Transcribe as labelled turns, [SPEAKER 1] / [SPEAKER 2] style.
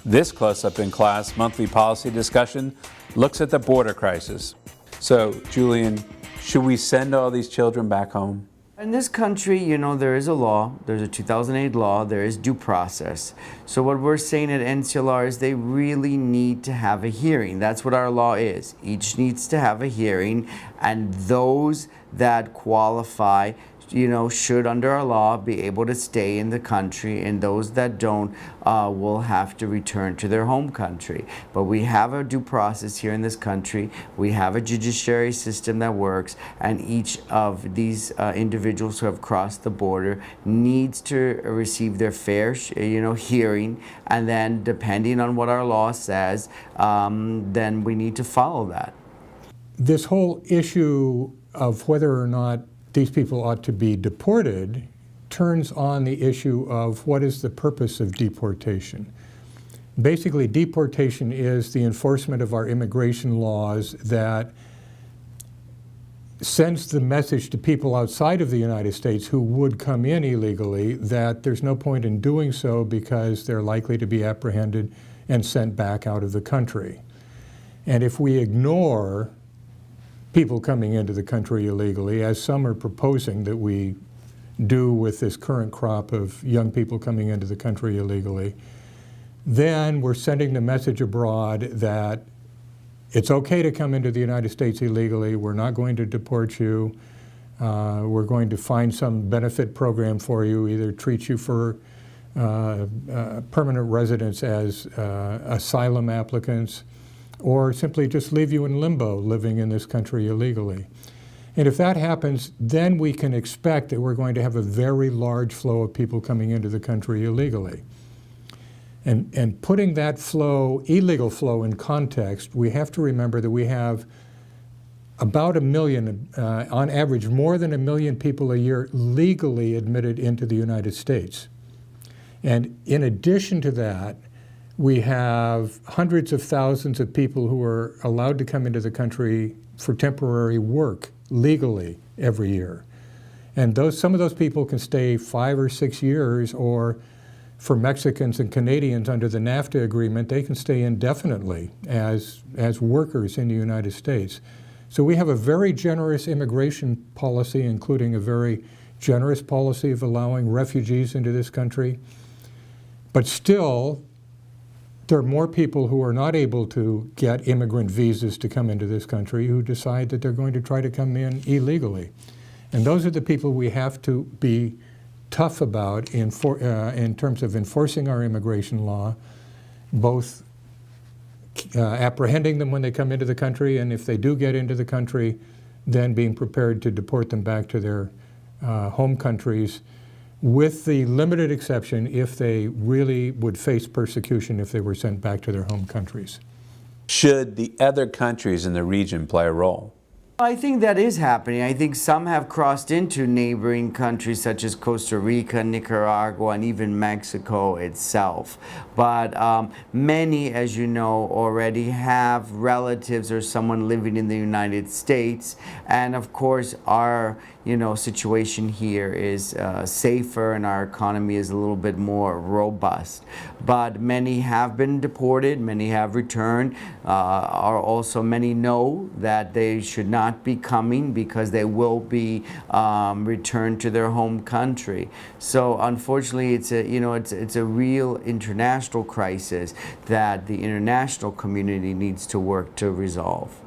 [SPEAKER 1] This Close Up in Class monthly policy discussion looks at the border crisis. So, Julian, should we send all these children back home?
[SPEAKER 2] In this country, you know, there is a law, there's a 2008 law, there is due process. So what we're saying at NCLR is they really need to have a hearing. That's what our law is. Each needs to have a hearing, and those that qualify, you know, should under our law be able to stay in the country, and those that don't will have to return to their home country. But we have a due process here in this country. We have a judiciary system that works, and each of these individuals who have crossed the border needs to receive their fair, hearing, and then depending on what our law says, then we need to follow that.
[SPEAKER 3] This whole issue of whether or not these people ought to be deported turns on the issue of what is the purpose of deportation. Basically, deportation is the enforcement of our immigration laws that sends the message to people outside of the United States who would come in illegally that there's no point in doing so because they're likely to be apprehended and sent back out of the country. And if we ignore people coming into the country illegally, as some are proposing that we do with this current crop of young people coming into the country illegally, then we're sending the message abroad that it's okay to come into the United States illegally, we're not going to deport you, we're going to find some benefit program for you, either treat you for permanent residence as asylum applicants, or simply just leave you in limbo living in this country illegally. And if that happens, then we can expect that we're going to have a very large flow of people coming into the country illegally. And putting that flow, illegal flow, in context, we have to remember that we have about 1 million, on average more than 1 million people a year legally admitted into the United States. And in addition to that, we have hundreds of thousands of people who are allowed to come into the country for temporary work legally every year. And some of those people can stay 5 or 6 years, or for Mexicans and Canadians under the NAFTA agreement, they can stay indefinitely as workers in the United States. So we have a very generous immigration policy, including a very generous policy of allowing refugees into this country. But still, there are more people who are not able to get immigrant visas to come into this country who decide that they're going to try to come in illegally. And those are the people we have to be tough about in terms of enforcing our immigration law, both apprehending them when they come into the country, and if they do get into the country, then being prepared to deport them back to their home countries, with the limited exception if they really would face persecution if they were sent back to their home countries.
[SPEAKER 1] Should the other countries in the region play a role?
[SPEAKER 2] I think that is happening. I think some have crossed into neighboring countries such as Costa Rica, Nicaragua, and even Mexico itself. But many, as you know, already have relatives or someone living in the United States. And of course, our situation here is safer, and our economy is a little bit more robust. But many have been deported, many have returned. Many know that they should not be coming because they will be returned to their home country. So unfortunately, it's a real international crisis that the international community needs to work to resolve.